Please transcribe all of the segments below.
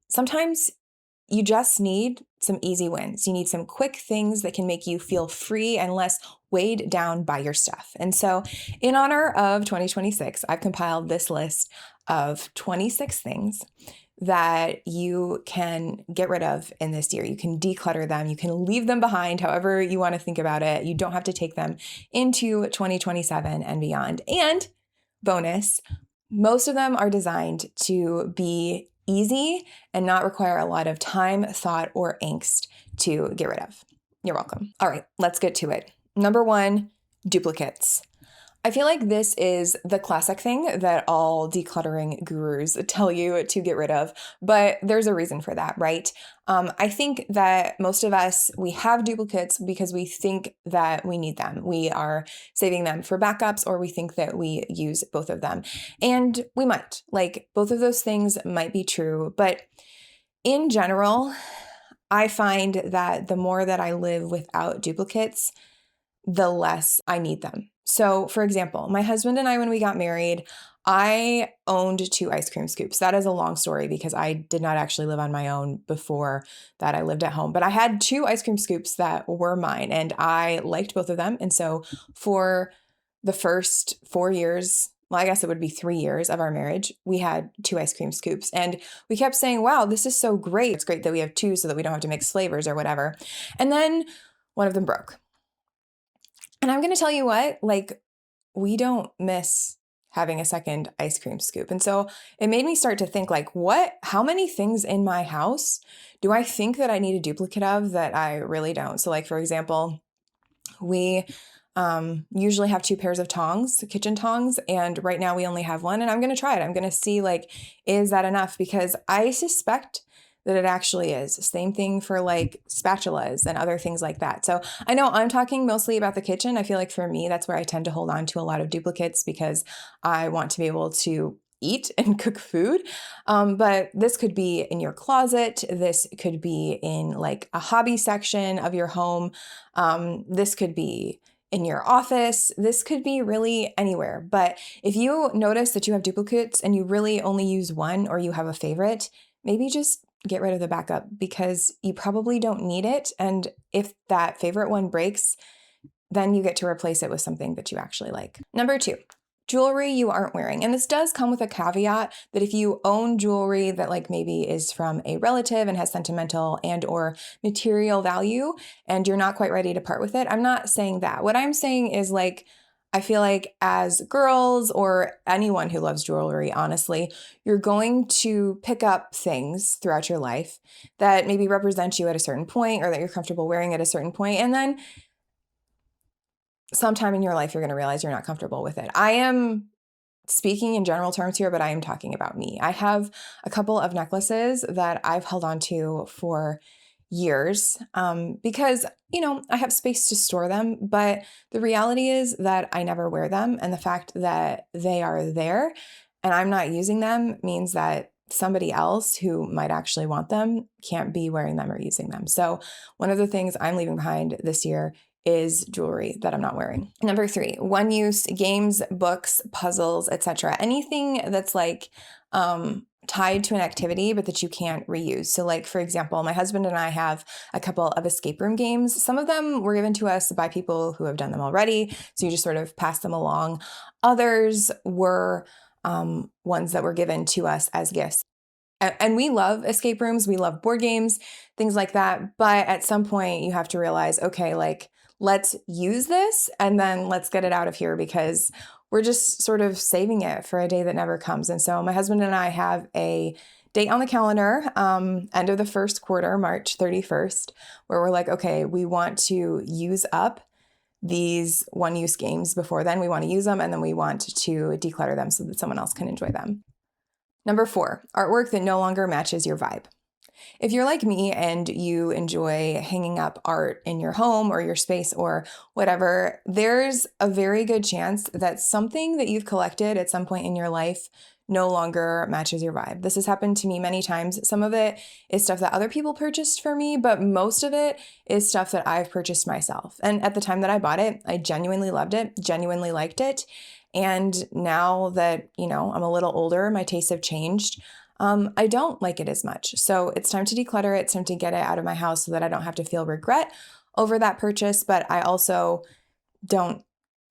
sometimes you just need some easy wins. You need some quick things that can make you feel free and less weighed down by your stuff. And so, in honor of 2026, I've compiled this list of 26 things that you can get rid of in this year. You can declutter them. You can leave them behind, however you want to think about it. You don't have to take them into 2027 and beyond. And bonus, most of them are designed to be easy and not require a lot of time, thought, or angst to get rid of. You're welcome. All right, let's get to it. Number one, duplicates. I feel like this is the classic thing that all decluttering gurus tell you to get rid of, but there's a reason for that, right? I think that most of us, we have duplicates because we think that we need them. We are saving them for backups, or we think that we use both of them. And we might. Like, both of those things might be true, but in general, I find that the more that I live without duplicates, the less I need them. So, for example, my husband and I, when we got married, I owned 2 ice cream scoops. That is a long story because I did not actually live on my own before that. I lived at home, but I had 2 ice cream scoops that were mine, and I liked both of them. And so for the first 4 years, well, I guess it would be 3 years of our marriage, we had 2 ice cream scoops. And we kept saying, wow, this is so great. It's great that we have 2 so that we don't have to mix flavors or whatever. And then one of them broke. And I'm going to tell you what, like, we don't miss having a second ice cream scoop. And so it made me start to think, like, how many things in my house do I think that I need a duplicate of that I really don't? So, like, for example, we usually have 2 pairs of tongs, kitchen tongs, and right now we only have one, and I'm going to try it. I'm going to see, like, is that enough? Because I suspect that it actually is. Same thing for like spatulas and other things like that. So I know I'm talking mostly about the kitchen. I feel like for me, that's where I tend to hold on to a lot of duplicates because I want to be able to eat and cook food. But this could be in your closet. This could be in like a hobby section of your home. This could be in your office. This could be really anywhere. But if you notice that you have duplicates and you really only use one, or you have a favorite, maybe just get rid of the backup because you probably don't need it. And if that favorite one breaks, then you get to replace it with something that you actually like. Number 2, jewelry you aren't wearing. And this does come with a caveat that if you own jewelry that like maybe is from a relative and has sentimental and or material value and you're not quite ready to part with it, I'm not saying that. What I'm saying is, like, I feel like as girls or anyone who loves jewelry, honestly, you're going to pick up things throughout your life that maybe represent you at a certain point or that you're comfortable wearing at a certain point. And then sometime in your life, you're going to realize you're not comfortable with it. I am speaking in general terms here, but I am talking about me. I have a couple of necklaces that I've held on to for years because, I have space to store them. But the reality is that I never wear them. And the fact that they are there and I'm not using them means that somebody else who might actually want them can't be wearing them or using them. So one of the things I'm leaving behind this year is jewelry that I'm not wearing. Number 3, one-use games, books, puzzles, etc. Anything that's like tied to an activity, but that you can't reuse. So like, for example, my husband and I have a couple of escape room games. Some of them were given to us by people who have done them already. So you just sort of pass them along. Others were ones that were given to us as gifts. And we love escape rooms. We love board games, things like that. But at some point you have to realize, okay, like, let's use this and then let's get it out of here because we're just sort of saving it for a day that never comes. And so my husband and I have a date on the calendar, end of the first quarter, March 31st, where we're like, okay, we want to use up these one-use games before then. We want to use them and then we want to declutter them so that someone else can enjoy them. Number 4, artwork that no longer matches your vibe. If you're like me and you enjoy hanging up art in your home or your space or whatever, there's a very good chance that something that you've collected at some point in your life no longer matches your vibe. This has happened to me many times. Some of it is stuff that other people purchased for me, but most of it is stuff that I've purchased myself. And at the time that I bought it, I genuinely loved it, genuinely liked it. And now that, I'm a little older, my tastes have changed. I don't like it as much. So it's time to declutter it. It's time to get it out of my house so that I don't have to feel regret over that purchase. But I also don't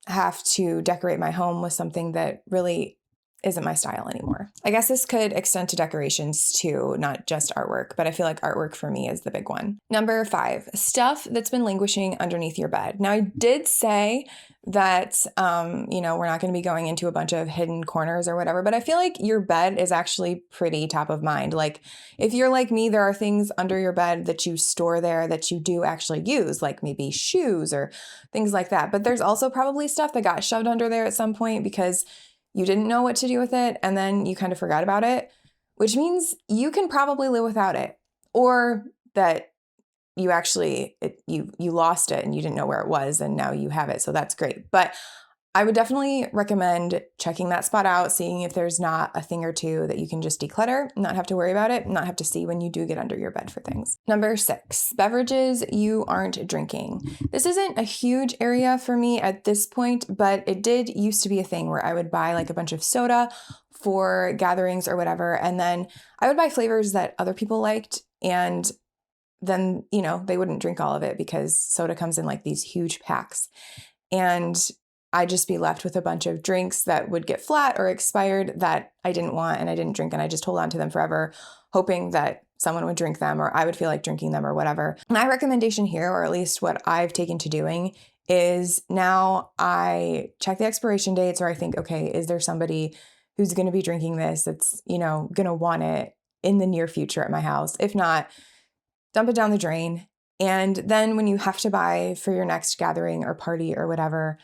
have to decorate my home with something that really isn't my style anymore. I guess this could extend to decorations too, not just artwork, but I feel like artwork for me is the big one. Number 5, stuff that's been languishing underneath your bed. Now, I did say that, we're not going to be going into a bunch of hidden corners or whatever, but I feel like your bed is actually pretty top of mind. Like, if you're like me, there are things under your bed that you store there that you do actually use, like maybe shoes or things like that. But there's also probably stuff that got shoved under there at some point because you didn't know what to do with it and then you kind of forgot about it, which means you can probably live without it, or that you actually you lost it and you didn't know where it was and now you have it. So that's great. But I would definitely recommend checking that spot out, seeing if there's not a thing or two that you can just declutter, not have to worry about it, not have to see when you do get under your bed for things. Number 6, beverages you aren't drinking. This isn't a huge area for me at this point, but it did used to be a thing where I would buy like a bunch of soda for gatherings or whatever, and then I would buy flavors that other people liked, and then, they wouldn't drink all of it because soda comes in like these huge packs. And I'd just be left with a bunch of drinks that would get flat or expired that I didn't want and I didn't drink, and I just hold on to them forever, hoping that someone would drink them or I would feel like drinking them or whatever. My recommendation here, or at least what I've taken to doing, is now I check the expiration dates, or I think, okay, is there somebody who's going to be drinking this that's, going to want it in the near future at my house? If not, dump it down the drain. And then when you have to buy for your next gathering or party or whatever,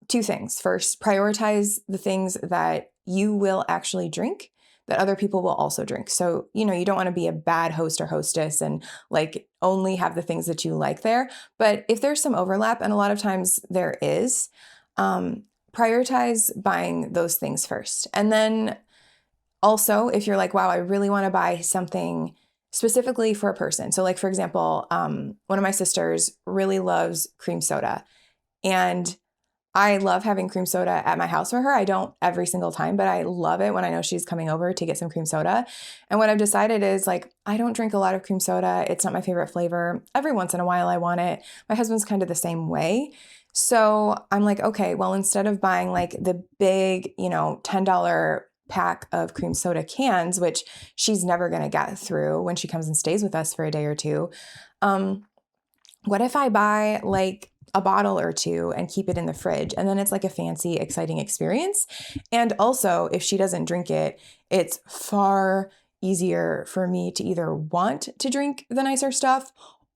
2 things. First, prioritize the things that you will actually drink that other people will also drink. So, you don't want to be a bad host or hostess and like only have the things that you like there. But if there's some overlap, and a lot of times there is, prioritize buying those things first. And then also, if you're like, wow, I really want to buy something specifically for a person. So like, for example, one of my sisters really loves cream soda, and I love having cream soda at my house for her. I don't every single time, but I love it when I know she's coming over to get some cream soda. And what I've decided is like, I don't drink a lot of cream soda. It's not my favorite flavor. Every once in a while I want it. My husband's kind of the same way. So I'm like, okay, well, instead of buying like the big, $10 pack of cream soda cans, which she's never going to get through when she comes and stays with us for a day or two, what if I buy like a bottle or 2 and keep it in the fridge? And then it's like a fancy, exciting experience. And also, if she doesn't drink it, it's far easier for me to either want to drink the nicer stuff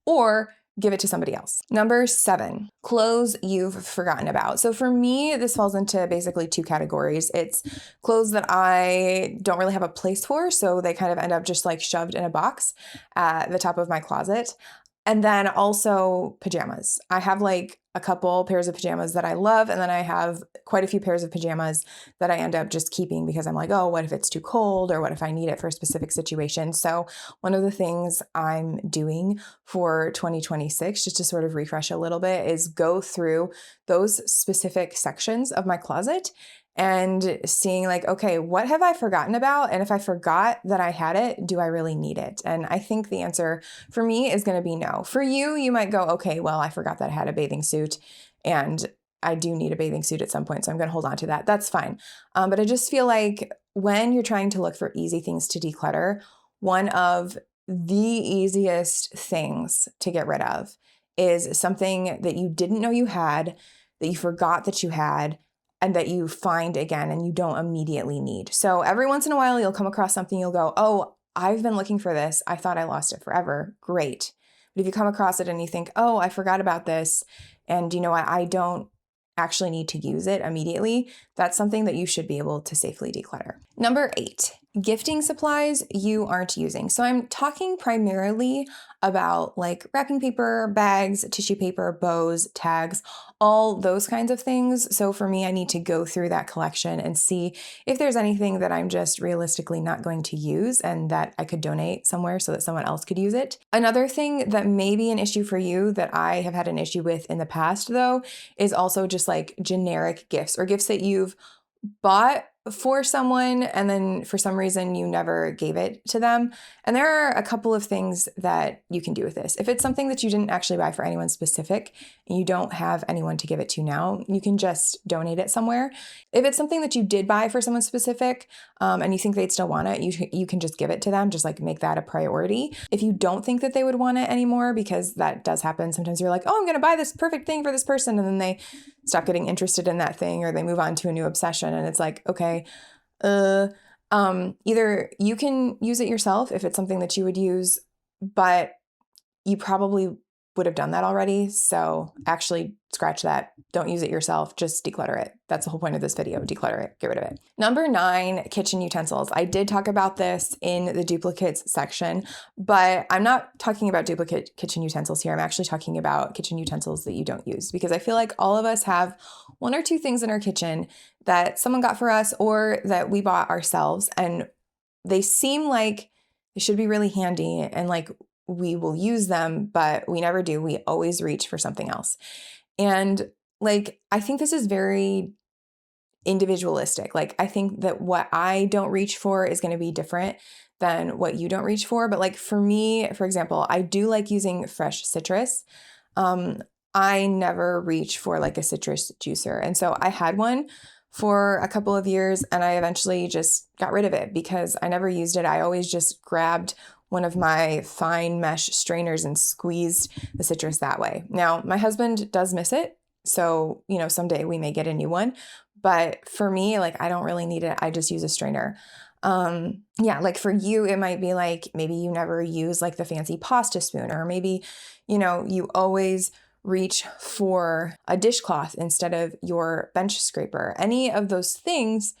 or give it to somebody else. Number 7, clothes you've forgotten about. So for me, this falls into basically 2 categories. It's clothes that I don't really have a place for, so they kind of end up just like shoved in a box at the top of my closet. And then also pajamas. I have like a couple pairs of pajamas that I love, and then I have quite a few pairs of pajamas that I end up just keeping because I'm like, oh, what if it's too cold, or what if I need it for a specific situation? So one of the things I'm doing for 2026, just to sort of refresh a little bit, is go through those specific sections of my closet and seeing like, okay, what have I forgotten about? And if I forgot that I had it, do I really need it? And I think the answer for me is going to be no. For you, you might go, okay, well, I forgot that I had a bathing suit and I do need a bathing suit at some point, so I'm going to hold on to that. That's fine. But I just feel like when you're trying to look for easy things to declutter, one of the easiest things to get rid of is something that you didn't know you had, that you forgot that you had, and that you find again and you don't immediately need. So every once in a while, you'll come across something, you'll go, oh, I've been looking for this. I thought I lost it forever. Great. But if you come across it and you think, oh, I forgot about this, and you know what, I don't actually need to use it immediately, that's something that you should be able to safely declutter. Number 8, gifting supplies you aren't using. So I'm talking primarily about like wrapping paper, bags, tissue paper, bows, tags, all those kinds of things. So for me, I need to go through that collection and see if there's anything that I'm just realistically not going to use and that I could donate somewhere so that someone else could use it. Another thing that may be an issue for you that I have had an issue with in the past though, is also just like generic gifts or gifts that you've bought for someone and then for some reason you never gave it to them. And there are a couple of things that you can do with this. If it's something that you didn't actually buy for anyone specific and you don't have anyone to give it to now, you can just donate it somewhere. If it's something that you did buy for someone specific and you think they'd still want it, you can just give it to them, just like make that a priority. If you don't think that they would want it anymore, because that does happen, sometimes you're like, oh, I'm going to buy this perfect thing for this person, and then they stop getting interested in that thing or they move on to a new obsession, and it's like, okay, either you can use it yourself if it's something that you would use, but you probably would have done that already. So actually scratch that. Don't use it yourself. Just declutter it. That's the whole point of this video. Declutter it. Get rid of it. Number 9, kitchen utensils. I did talk about this in the duplicates section, but I'm not talking about duplicate kitchen utensils here. I'm actually talking about kitchen utensils that you don't use, because I feel like all of us have 1 or 2 things in our kitchen that someone got for us or that we bought ourselves, and they seem like they should be really handy and like we will use them, but we never do. We always reach for something else. And like, I think this is very individualistic. Like, I think that what I don't reach for is going to be different than what you don't reach for. But like for me, for example, I do like using fresh citrus. I never reach for like a citrus juicer. And so I had one for a couple of years and I eventually just got rid of it because I never used it. I always just grabbed one of my fine mesh strainers and squeezed the citrus that way. Now, my husband does miss it. So, you know, someday we may get a new one. But for me, like, I don't really need it. I just use a strainer. Yeah, like for you, it might be like, maybe you never use like the fancy pasta spoon, or maybe, you know, you always reach for a dishcloth instead of your bench scraper. Any of those things,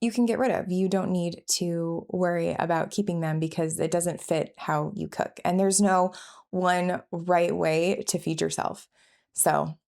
you can get rid of. You don't need to worry about keeping them because it doesn't fit how you cook. And there's no one right way to feed yourself. So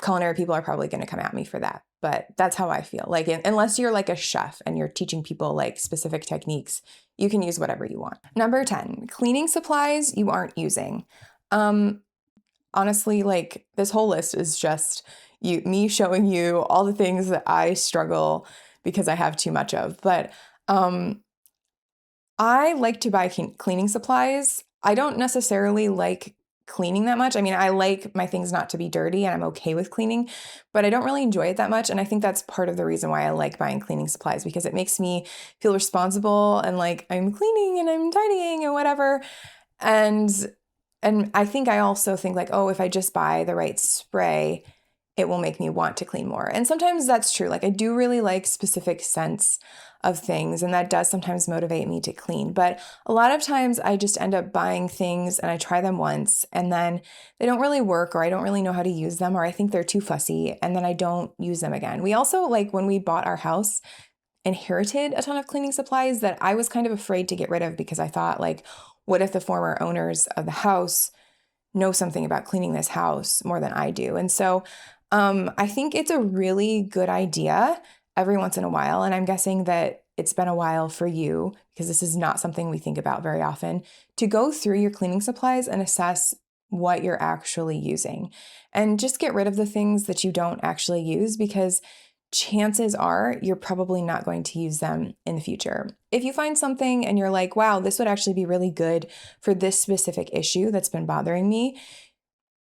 culinary people are probably going to come at me for that, but that's how I feel. Like, unless you're like a chef and you're teaching people like specific techniques, you can use whatever you want. Number 10, cleaning supplies you aren't using. Honestly, like this whole list is just me showing you all the things that I struggle because I have too much of. But I like to buy cleaning supplies. I don't necessarily like cleaning that much. I mean, I like my things not to be dirty and I'm okay with cleaning, but I don't really enjoy it that much. And I think that's part of the reason why I like buying cleaning supplies, because it makes me feel responsible and like I'm cleaning and I'm tidying and whatever. And I think I also think like, oh, if I just buy the right spray, it will make me want to clean more. And sometimes that's true. Like I do really like specific scents of things, and that does sometimes motivate me to clean. But a lot of times I just end up buying things and I try them once and then they don't really work, or I don't really know how to use them, or I think they're too fussy and then I don't use them again. We also, like when we bought our house, inherited a ton of cleaning supplies that I was kind of afraid to get rid of because I thought like, what if the former owners of the house know something about cleaning this house more than I do? And so I think it's a really good idea every once in a while. And I'm guessing that it's been a while for you, because this is not something we think about very often, to go through your cleaning supplies and assess what you're actually using and just get rid of the things that you don't actually use, because chances are you're probably not going to use them in the future. If you find something and you're like, wow, this would actually be really good for this specific issue that's been bothering me,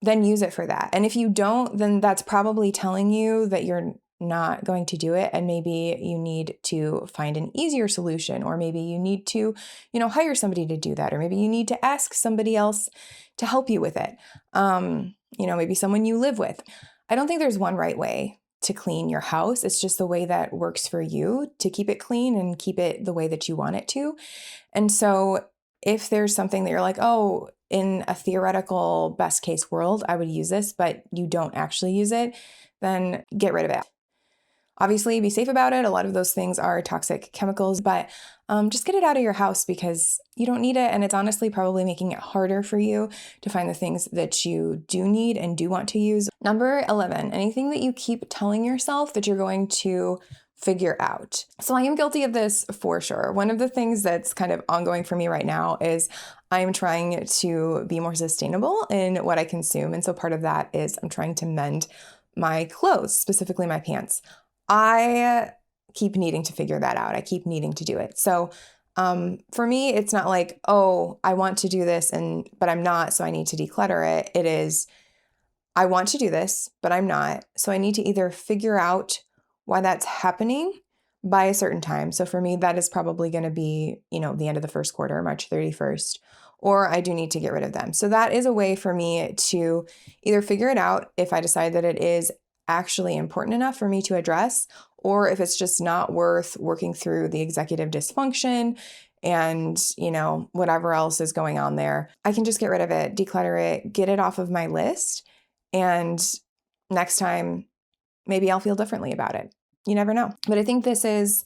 then use it for that. And if you don't, then that's probably telling you that you're not going to do it. And maybe you need to find an easier solution, or maybe you need to, hire somebody to do that, or maybe you need to ask somebody else to help you with it. Maybe someone you live with. I don't think there's one right way to clean your house. It's just the way that works for you to keep it clean and keep it the way that you want it to. And so if there's something that you're like, oh, in a theoretical best case world, I would use this, but you don't actually use it, then get rid of it. Obviously, be safe about it. A lot of those things are toxic chemicals, but just get it out of your house because you don't need it. And it's honestly probably making it harder for you to find the things that you do need and do want to use. Number 11, anything that you keep telling yourself that you're going to figure out. So I am guilty of this for sure. One of the things that's kind of ongoing for me right now is I'm trying to be more sustainable in what I consume. And so part of that is I'm trying to mend my clothes, specifically my pants. I keep needing to figure that out. I keep needing to do it. So for me, it's not like, oh, I want to do this but I'm not, so I need to declutter it. It is, I want to do this, but I'm not. So I need to either figure out why that's happening by a certain time. So for me, that is probably going to be, the end of the first quarter, March 31st, or I do need to get rid of them. So that is a way for me to either figure it out if I decide that it is actually important enough for me to address, or if it's just not worth working through the executive dysfunction and, whatever else is going on there. I can just get rid of it, declutter it, get it off of my list. And next time, maybe I'll feel differently about it. You never know. But I think this is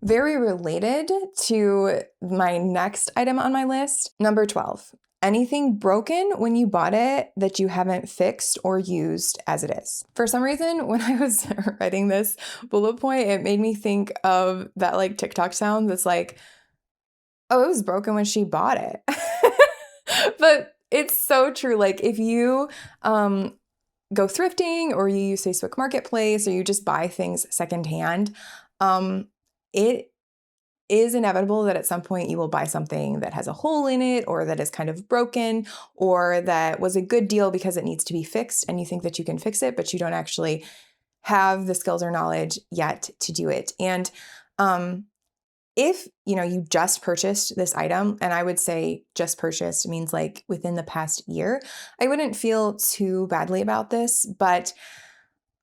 very related to my next item on my list. Number 12, anything broken when you bought it that you haven't fixed or used as it is. For some reason, when I was writing this bullet point, it made me think of that like TikTok sound that's like, oh, it was broken when she bought it. But it's so true. Like if you go thrifting or you use Facebook Marketplace or you just buy things secondhand, it is inevitable that at some point you will buy something that has a hole in it or that is kind of broken or that was a good deal because it needs to be fixed and you think that you can fix it, but you don't actually have the skills or knowledge yet to do it. And if, you just purchased this item, and I would say just purchased means like within the past year, I wouldn't feel too badly about this, but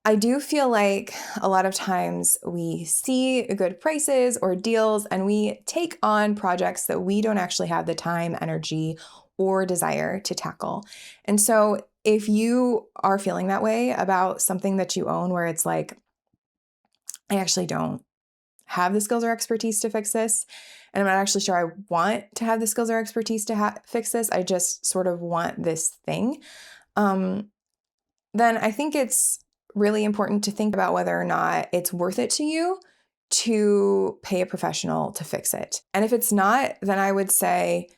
I do feel like a lot of times we see good prices or deals and we take on projects that we don't actually have the time, energy, or desire to tackle. And so if you are feeling that way about something that you own where it's like, I actually don't have the skills or expertise to fix this, and I'm not actually sure I want to have the skills or expertise to fix this, I just sort of want this thing, then I think it's really important to think about whether or not it's worth it to you to pay a professional to fix it. And if it's not, then I would say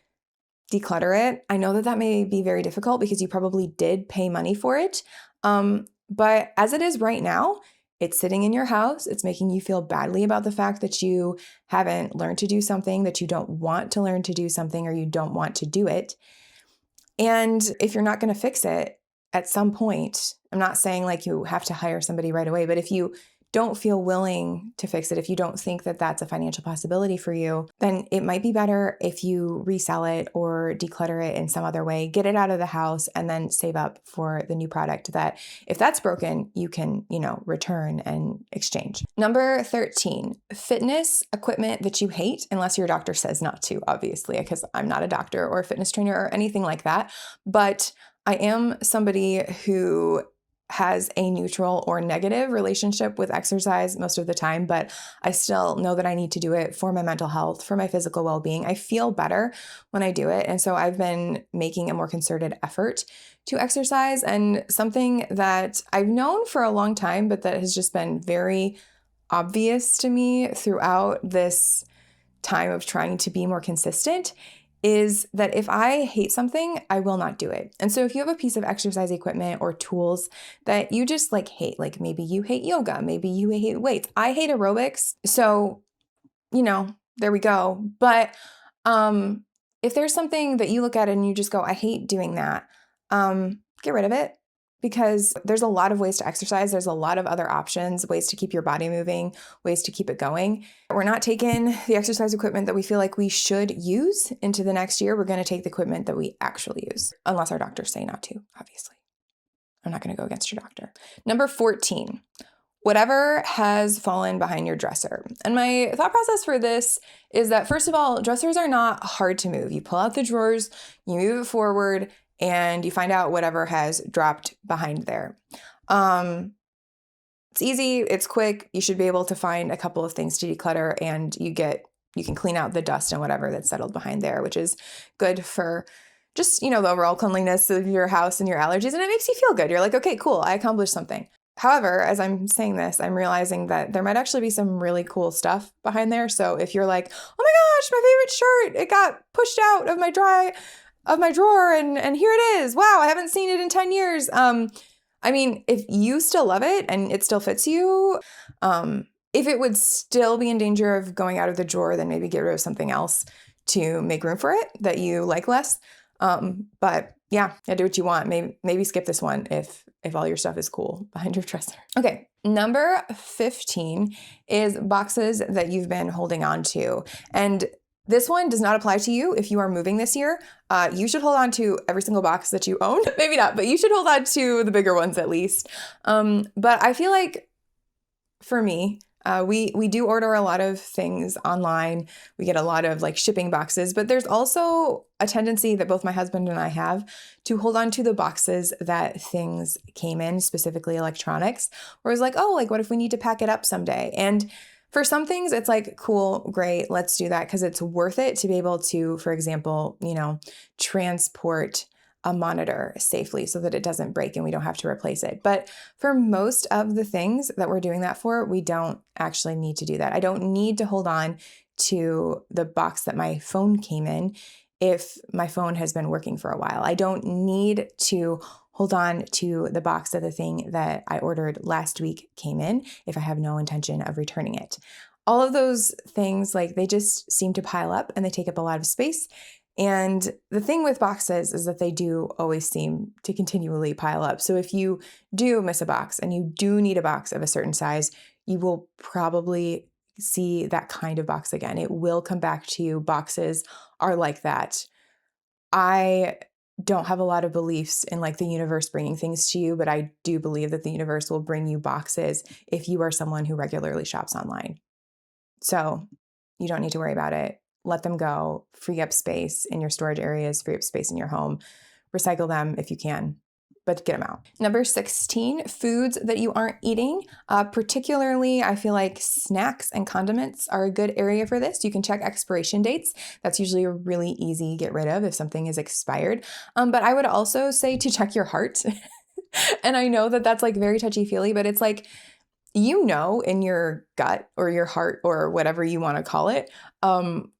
declutter it. I know that may be very difficult because you probably did pay money for it. But as it is right now, it's sitting in your house. It's making you feel badly about the fact that you haven't learned to do something, that you don't want to learn to do something, or you don't want to do it. And if you're not going to fix it at some point, I'm not saying like you have to hire somebody right away, but if you don't feel willing to fix it, if you don't think that that's a financial possibility for you, then it might be better if you resell it or declutter it in some other way, get it out of the house, and then save up for the new product that if that's broken, you can, return and exchange. Number 13, fitness equipment that you hate, unless your doctor says not to, obviously, because I'm not a doctor or a fitness trainer or anything like that. But I am somebody who has a neutral or negative relationship with exercise most of the time, but I still know that I need to do it for my mental health, for my physical well-being. I feel better when I do it. And so I've been making a more concerted effort to exercise, and something that I've known for a long time, but that has just been very obvious to me throughout this time of trying to be more consistent is that if I hate something, I will not do it. And so if you have a piece of exercise equipment or tools that you just like hate, like maybe you hate yoga, maybe you hate weights. I hate aerobics. So, there we go. But if there's something that you look at and you just go, I hate doing that, get rid of it. Because there's a lot of ways to exercise. There's a lot of other options, ways to keep your body moving, ways to keep it going. We're not taking the exercise equipment that we feel like we should use into the next year. We're going to take the equipment that we actually use, unless our doctors say not to, obviously. I'm not going to go against your doctor. Number 14, whatever has fallen behind your dresser. And my thought process for this is that, first of all, dressers are not hard to move. You pull out the drawers, you move it forward, and you find out whatever has dropped behind there. It's easy, it's quick. You should be able to find a couple of things to declutter, and you can clean out the dust and whatever that's settled behind there, which is good for just, the overall cleanliness of your house and your allergies. And it makes you feel good. You're like, okay, cool, I accomplished something. However, as I'm saying this, I'm realizing that there might actually be some really cool stuff behind there. So if you're like, oh my gosh, my favorite shirt, it got pushed out of my drawer and here it is. Wow, I haven't seen it in 10 years. I mean, if you still love it and it still fits you, if it would still be in danger of going out of the drawer, then maybe get rid of something else to make room for it that you like less. But yeah, do what you want. Maybe skip this one if all your stuff is cool behind your dresser. Okay, number 15 is boxes that you've been holding on to. And this one does not apply to you if you are moving this year. You should hold on to every single box that you own. Maybe not, but you should hold on to the bigger ones at least. But I feel like for me, we do order a lot of things online. We get a lot of like shipping boxes, but there's also a tendency that both my husband and I have to hold on to the boxes that things came in, specifically electronics, where it's like, oh, like what if we need to pack it up someday? And for some things, it's like, cool, great, let's do that because it's worth it to be able to, for example, transport a monitor safely so that it doesn't break and we don't have to replace it. But for most of the things that we're doing that for, we don't actually need to do that. I don't need to hold on to the box that my phone came in if my phone has been working for a while. I don't need to hold on to the box that the thing that I ordered last week came in if I have no intention of returning it. All of those things, like they just seem to pile up and they take up a lot of space. And the thing with boxes is that they do always seem to continually pile up. So if you do miss a box and you do need a box of a certain size, you will probably see that kind of box again. It will come back to you. Boxes are like that. I don't have a lot of beliefs in like the universe bringing things to you, but I do believe that the universe will bring you boxes if you are someone who regularly shops online. So you don't need to worry about it. Let them go, free up space in your storage areas, free up space in your home, recycle them if you can, but get them out. Number 16, foods that you aren't eating. Particularly, I feel like snacks and condiments are a good area for this. You can check expiration dates. That's usually a really easy get rid of if something is expired. But I would also say to check your heart. And I know that that's like very touchy-feely, but it's like, in your gut or your heart or whatever you want to call it,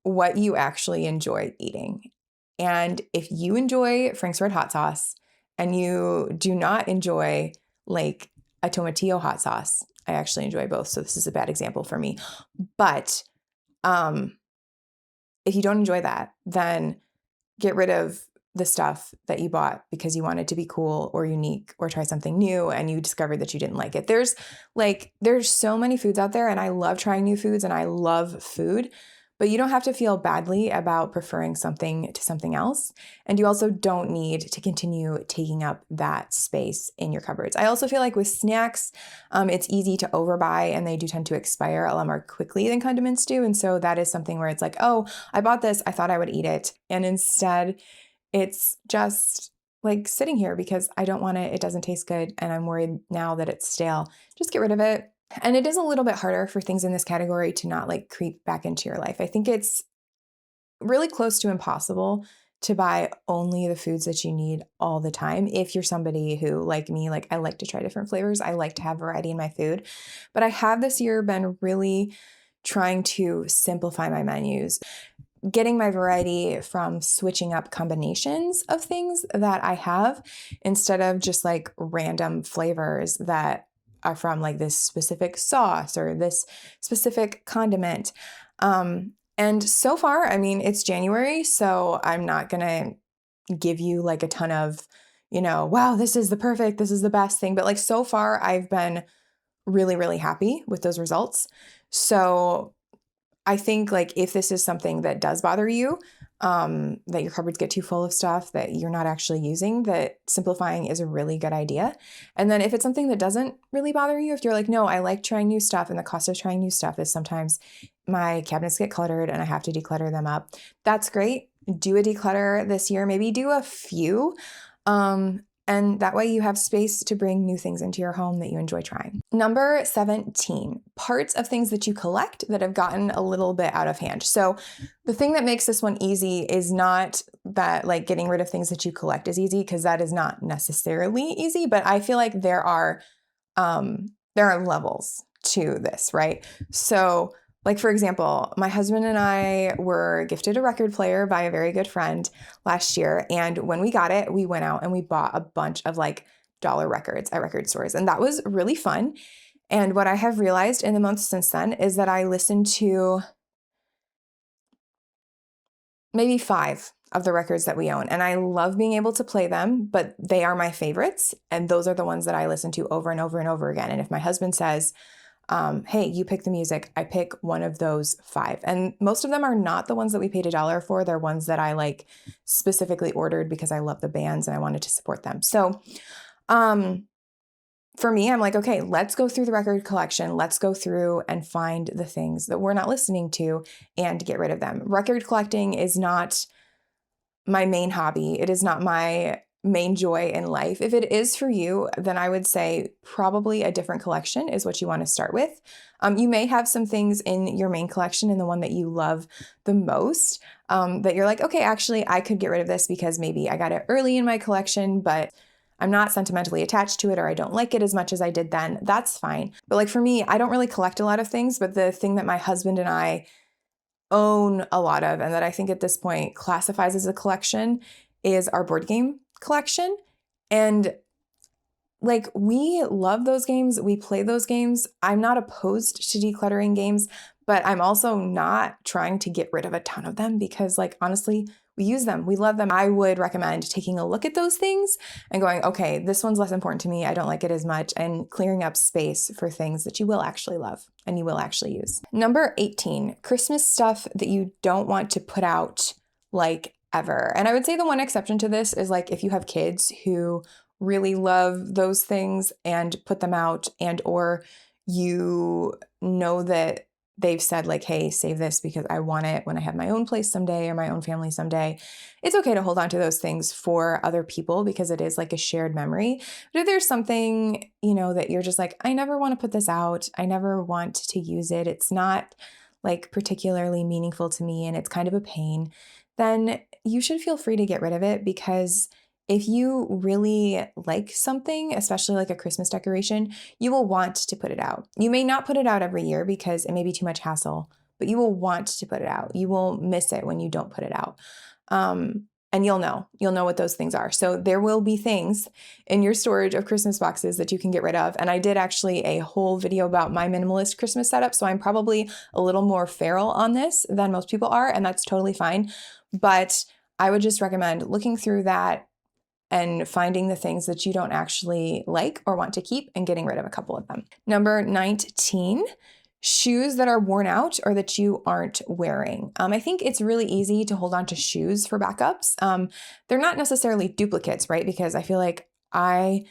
what you actually enjoy eating. And if you enjoy Frank's Red Hot Sauce and you do not enjoy like a tomatillo hot sauce, I actually enjoy both. So this is a bad example for me. But if you don't enjoy that, then get rid of the stuff that you bought because you wanted to be cool or unique or try something new and you discovered that you didn't like it. There's so many foods out there and I love trying new foods and I love food, but you don't have to feel badly about preferring something to something else. And you also don't need to continue taking up that space in your cupboards. I also feel like with snacks, it's easy to overbuy and they do tend to expire a lot more quickly than condiments do. And so that is something where it's like, oh, I bought this, I thought I would eat it. And instead, it's just like sitting here because I don't want it. It doesn't taste good. And I'm worried now that it's stale. Just get rid of it. And it is a little bit harder for things in this category to not like creep back into your life. I think it's really close to impossible to buy only the foods that you need all the time. If you're somebody who, like me, like I like to try different flavors. I like to have variety in my food. But I have this year been really trying to simplify my menus, getting my variety from switching up combinations of things that I have instead of just like random flavors that are from like this specific sauce or this specific condiment. And so far, I mean, it's January, so I'm not going to give you like a ton of, wow, this is the best thing. But like so far, I've been really, really happy with those results. So I think like if this is something that does bother you, that your cupboards get too full of stuff that you're not actually using, that simplifying is a really good idea. And then if it's something that doesn't really bother you, if you're like, no, I like trying new stuff and the cost of trying new stuff is sometimes my cabinets get cluttered and I have to declutter them up. That's great. Do a declutter this year, maybe do a few. And that way you have space to bring new things into your home that you enjoy trying. Number 17, parts of things that you collect that have gotten a little bit out of hand. So the thing that makes this one easy is not that like getting rid of things that you collect is easy, because that is not necessarily easy, but I feel like there are levels to this, right? So like, for example, my husband and I were gifted a record player by a very good friend last year. And when we got it, we went out and we bought a bunch of like $5 records at record stores. And that was really fun. And what I have realized in the months since then is that I listen to maybe 5 of the records that we own. And I love being able to play them, but they are my favorites. And those are the ones that I listen to over and over and over again. And if my husband says, hey, you pick the music, I pick one of those 5. And most of them are not the ones that we paid $1 for. They're ones that I like specifically ordered because I love the bands and I wanted to support them. So, for me, I'm like, okay, let's go through the record collection. Let's go through and find the things that we're not listening to and get rid of them. Record collecting is not my main hobby. It is not my main joy in life. If it is for you, then I would say probably a different collection is what you want to start with. You may have some things in your main collection and the one that you love the most that you're like, okay, actually, I could get rid of this because maybe I got it early in my collection, but I'm not sentimentally attached to it or I don't like it as much as I did then. That's fine. But like for me, I don't really collect a lot of things, but the thing that my husband and I own a lot of, and that I think at this point classifies as a collection, is our board game collection. And like, we love those games. We play those games. I'm not opposed to decluttering games, but I'm also not trying to get rid of a ton of them because, like, honestly, we use them. We love them. I would recommend taking a look at those things and going, okay, this one's less important to me. I don't like it as much, and clearing up space for things that you will actually love and you will actually use. Number 18, Christmas stuff that you don't want to put out like ever. And I would say the one exception to this is like if you have kids who really love those things and put them out, and or you know that they've said like, hey, save this because I want it when I have my own place someday or my own family someday. It's okay to hold on to those things for other people because it is like a shared memory. But if there's something, that you're just like, I never want to put this out, I never want to use it, it's not like particularly meaningful to me and it's kind of a pain, then you should feel free to get rid of it, because if you really like something, especially like a Christmas decoration, you will want to put it out. You may not put it out every year because it may be too much hassle, but you will want to put it out. You will miss it when you don't put it out. And you'll know what those things are. So there will be things in your storage of Christmas boxes that you can get rid of. And I did actually a whole video about my minimalist Christmas setup. So I'm probably a little more feral on this than most people are, and that's totally fine. But I would just recommend looking through that and finding the things that you don't actually like or want to keep and getting rid of a couple of them. Number 19, shoes that are worn out or that you aren't wearing. I think it's really easy to hold on to shoes for backups. They're not necessarily duplicates, right? Because I feel like I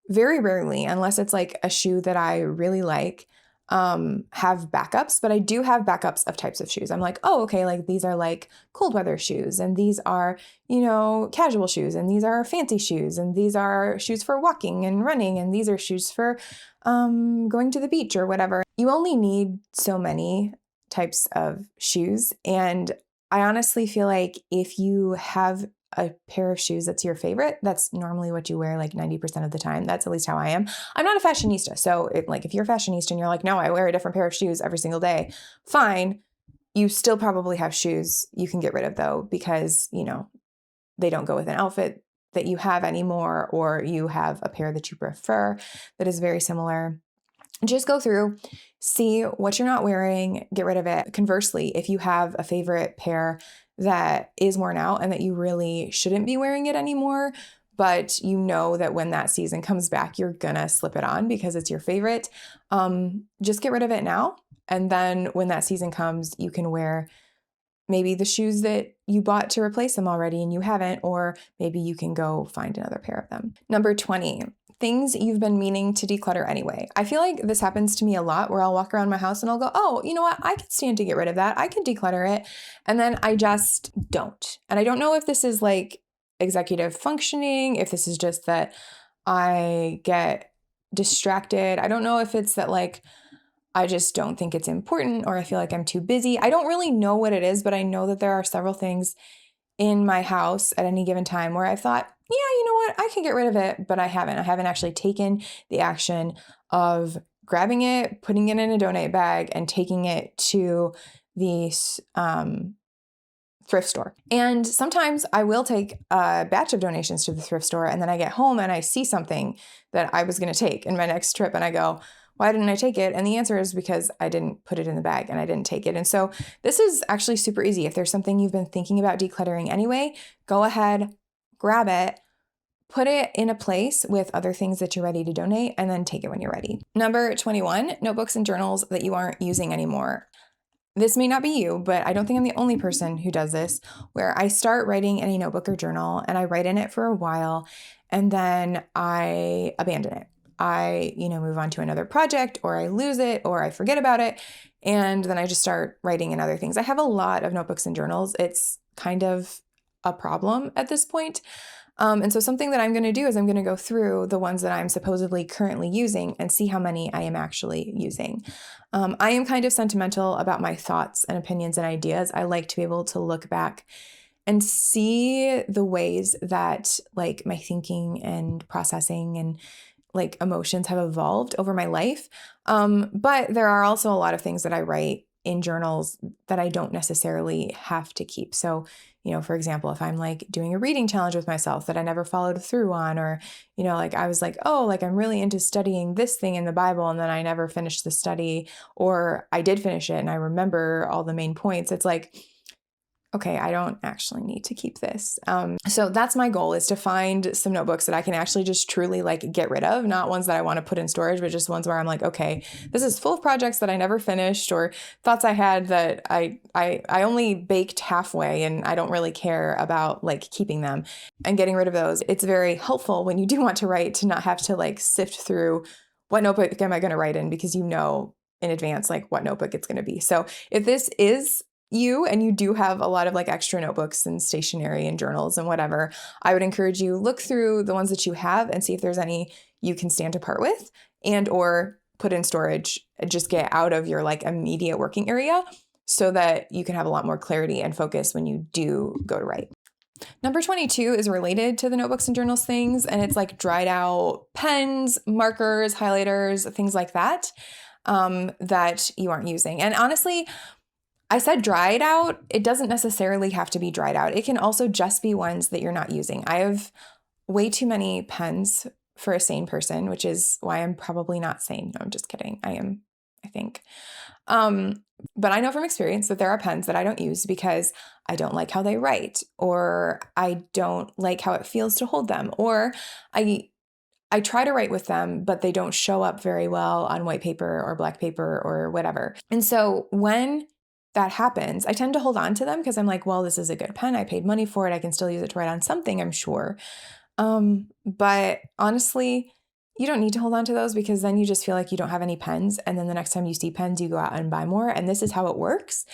very rarely, unless it's like a shoe that I really like, have backups, but I do have backups of types of shoes. I'm like, oh, okay, like these are like cold weather shoes, and these are, casual shoes, and these are fancy shoes, and these are shoes for walking and running, and these are shoes for going to the beach or whatever. You only need so many types of shoes, and I honestly feel like if you have a pair of shoes that's your favorite, that's normally what you wear like 90% of the time. That's at least how I am. I'm not a fashionista. So if you're a fashionista and you're like, no, I wear a different pair of shoes every single day, fine. You still probably have shoes you can get rid of though, because, they don't go with an outfit that you have anymore, or you have a pair that you prefer that is very similar. Just go through, see what you're not wearing, get rid of it. Conversely, if you have a favorite pair that is worn out and that you really shouldn't be wearing it anymore, but you know that when that season comes back, you're gonna slip it on because it's your favorite, just get rid of it now. And then when that season comes, you can wear maybe the shoes that you bought to replace them already and you haven't, or maybe you can go find another pair of them. Number 20, things you've been meaning to declutter anyway. I feel like this happens to me a lot where I'll walk around my house and I'll go, oh, you know what? I can stand to get rid of that. I can declutter it. And then I just don't. And I don't know if this is like executive functioning, if this is just that I get distracted. I don't know if it's that like I just don't think it's important, or I feel like I'm too busy. I don't really know what it is, but I know that there are several things in my house at any given time where I thought, yeah, you know what, I can get rid of it, but I haven't. I haven't actually taken the action of grabbing it, putting it in a donate bag, and taking it to the thrift store. And sometimes I will take a batch of donations to the thrift store, and then I get home and I see something that I was going to take in my next trip, and I go, why didn't I take it? And the answer is because I didn't put it in the bag and I didn't take it. And so this is actually super easy. If there's something you've been thinking about decluttering anyway, go ahead, grab it, put it in a place with other things that you're ready to donate, and then take it when you're ready. Number 21, notebooks and journals that you aren't using anymore. This may not be you, but I don't think I'm the only person who does this, where I start writing in a notebook or journal and I write in it for a while and then I abandon it. I, move on to another project, or I lose it, or I forget about it. And then I just start writing in other things. I have a lot of notebooks and journals. It's kind of a problem at this point. And so something that I'm going to do is I'm going to go through the ones that I'm supposedly currently using and see how many I am actually using. I am kind of sentimental about my thoughts and opinions and ideas. I like to be able to look back and see the ways that like my thinking and processing and like emotions have evolved over my life. But there are also a lot of things that I write in journals that I don't necessarily have to keep. So, for example, if I'm like doing a reading challenge with myself that I never followed through on, or, like I was like, oh, like I'm really into studying this thing in the Bible and then I never finished the study, or I did finish it and I remember all the main points. It's like, okay, I don't actually need to keep this. So that's my goal, is to find some notebooks that I can actually just truly like get rid of, not ones that I want to put in storage, but just ones where I'm like, okay, this is full of projects that I never finished, or thoughts I had that I only baked halfway and I don't really care about like keeping them, and getting rid of those. It's very helpful when you do want to write to not have to like sift through what notebook am I going to write in, because in advance like what notebook it's going to be. So if this is you and you do have a lot of like extra notebooks and stationery and journals and whatever, I would encourage you look through the ones that you have and see if there's any you can stand to part with, and or put in storage. Just get out of your like immediate working area so that you can have a lot more clarity and focus when you do go to write. Number 22 is related to the notebooks and journals things, and it's like dried out pens, markers, highlighters, things like that, that you aren't using. And honestly, I said dried out. It doesn't necessarily have to be dried out. It can also just be ones that you're not using. I have way too many pens for a sane person, which is why I'm probably not sane. No, I'm just kidding. I am, I think. But I know from experience that there are pens that I don't use because I don't like how they write, or I don't like how it feels to hold them, or I try to write with them, but they don't show up very well on white paper or black paper or whatever. And so when that happens, I tend to hold on to them because I'm like, well, this is a good pen. I paid money for it. I can still use it to write on something, I'm sure. But honestly, you don't need to hold on to those, because then you just feel like you don't have any pens. And then the next time you see pens, you go out and buy more. And this is how it works,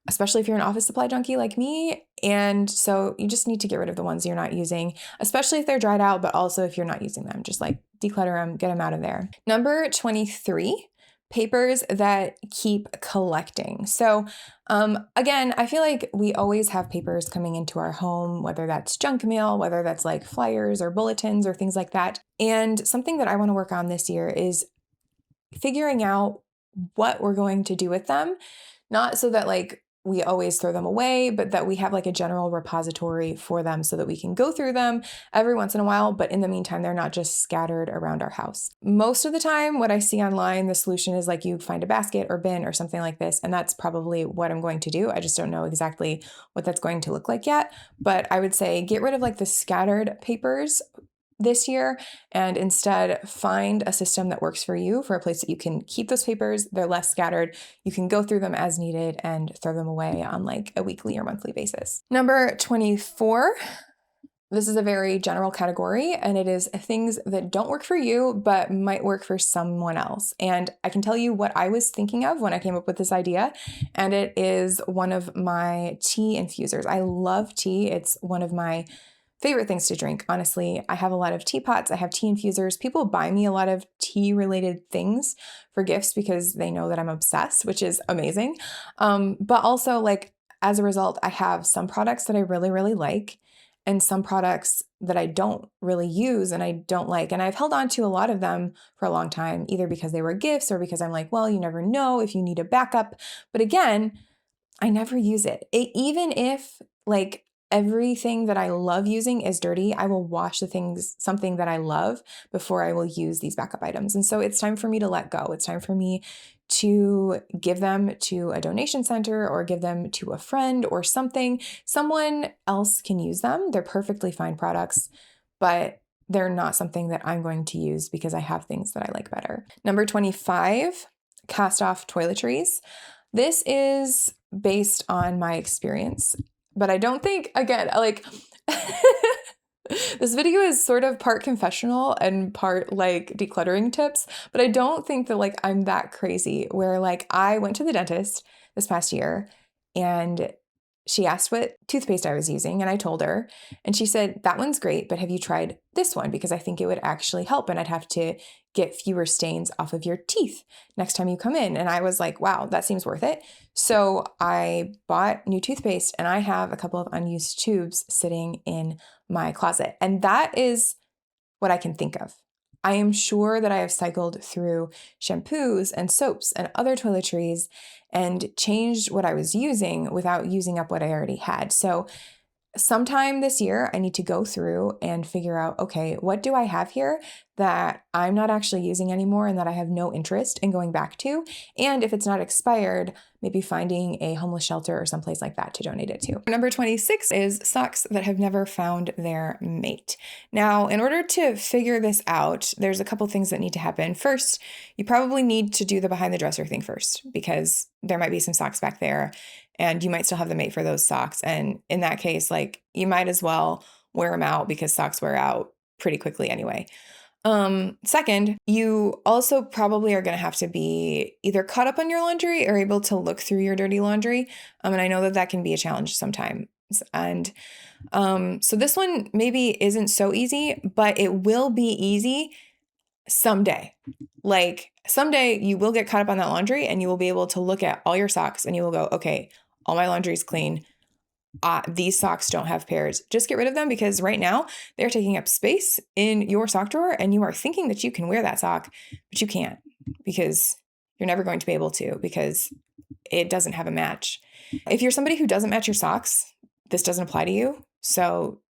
especially if you're an office supply junkie like me. And so you just need to get rid of the ones you're not using, especially if they're dried out, but also if you're not using them, just like declutter them, get them out of there. Number 23, papers that keep collecting. So again, I feel like we always have papers coming into our home, whether that's junk mail, whether that's like flyers or bulletins or things like that. And something that I want to work on this year is figuring out what we're going to do with them. Not so that like we always throw them away, but that we have like a general repository for them so that we can go through them every once in a while. But in the meantime, they're not just scattered around our house. Most of the time, what I see online, the solution is like you find a basket or bin or something like this. And that's probably what I'm going to do. I just don't know exactly what that's going to look like yet. But I would say get rid of like the scattered papers this year, and instead find a system that works for you, for a place that you can keep those papers. They're less scattered. You can go through them as needed and throw them away on like a weekly or monthly basis. Number 24. This is a very general category, and it is things that don't work for you, but might work for someone else. And I can tell you what I was thinking of when I came up with this idea, and it is one of my tea infusers. I love tea. It's one of my favorite things to drink, honestly. I have a lot of teapots. I have tea infusers. People buy me a lot of tea related things for gifts because they know that I'm obsessed, which is amazing. But also like as a result, I have some products that I really, really like, and some products that I don't really use and I don't like. And I've held on to a lot of them for a long time, either because they were gifts or because I'm like, well, you never know if you need a backup. But again, I never use it. Even if like everything that I love using is dirty, I will wash something that I love before I will use these backup items. And so it's time for me to let go. It's time for me to give them to a donation center or give them to a friend or something. Someone else can use them. They're perfectly fine products, but they're not something that I'm going to use because I have things that I like better. Number 25, cast off toiletries. This is based on my experience, but I don't think, again, like, this video is sort of part confessional and part like decluttering tips, but I don't think that like I'm that crazy where like I went to the dentist this past year and she asked what toothpaste I was using and I told her and she said, that one's great, but have you tried this one? Because I think it would actually help and I'd have to get fewer stains off of your teeth next time you come in. And I was like, wow, that seems worth it. So I bought new toothpaste and I have a couple of unused tubes sitting in my closet. And that is what I can think of. I am sure that I have cycled through shampoos and soaps and other toiletries and changed what I was using without using up what I already had. So sometime this year, I need to go through and figure out, okay, what do I have here that I'm not actually using anymore and that I have no interest in going back to? And if it's not expired, maybe finding a homeless shelter or someplace like that to donate it to. Number 26 is socks that have never found their mate. Now, in order to figure this out, there's a couple things that need to happen. First, you probably need to do the behind the dresser thing first because there might be some socks back there and you might still have the mate for those socks. And in that case, like you might as well wear them out because socks wear out pretty quickly anyway. Second, you also probably are going to have to be either caught up on your laundry or able to look through your dirty laundry. And I know that that can be a challenge sometimes. And so this one maybe isn't so easy, but it will be easy someday. Like someday you will get caught up on that laundry and you will be able to look at all your socks and you will go, okay, all my laundry is clean. These socks don't have pairs. Just get rid of them because right now they're taking up space in your sock drawer and you are thinking that you can wear that sock, but you can't because you're never going to be able to because it doesn't have a match. If you're somebody who doesn't match your socks, this doesn't apply to you. So,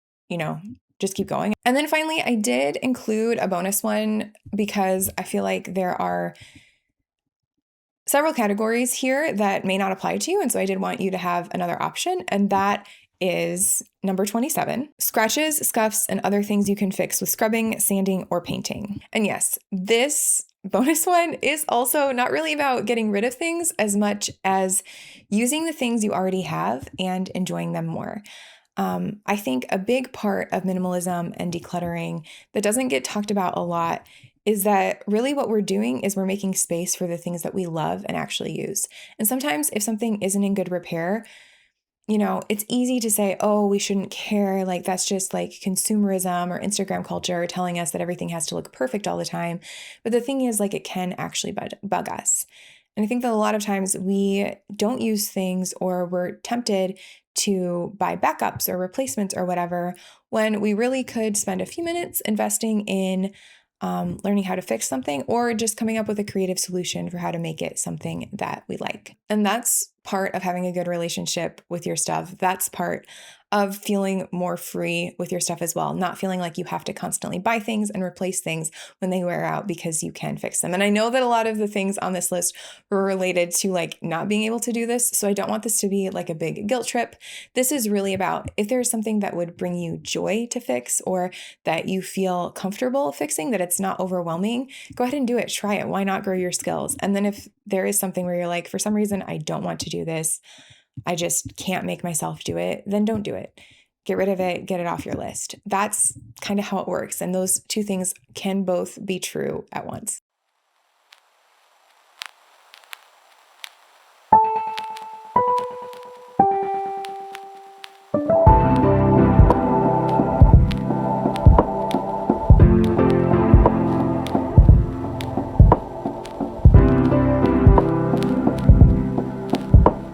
just keep going. And then finally, I did include a bonus one because I feel like there are several categories here that may not apply to you. And so I did want you to have another option. And that is number 27, scratches, scuffs, and other things you can fix with scrubbing, sanding, or painting. And yes, this bonus one is also not really about getting rid of things as much as using the things you already have and enjoying them more. I think a big part of minimalism and decluttering that doesn't get talked about a lot is that really what we're doing is we're making space for the things that we love and actually use. And sometimes if something isn't in good repair, it's easy to say, oh, we shouldn't care. Like that's just like consumerism or Instagram culture telling us that everything has to look perfect all the time. But the thing is, like, it can actually bug us. And I think that a lot of times we don't use things or we're tempted to buy backups or replacements or whatever when we really could spend a few minutes investing in learning how to fix something or just coming up with a creative solution for how to make it something that we like. And that's part of having a good relationship with your stuff. That's part of feeling more free with your stuff as well. Not feeling like you have to constantly buy things and replace things when they wear out because you can fix them. And I know that a lot of the things on this list were related to like not being able to do this. So I don't want this to be like a big guilt trip. This is really about if there's something that would bring you joy to fix or that you feel comfortable fixing, that it's not overwhelming, go ahead and do it. Try it. Why not grow your skills? And then if there is something where you're like, for some reason, I don't want to do this, I just can't make myself do it, then don't do it. Get rid of it, get it off your list. That's kind of how it works. And those two things can both be true at once.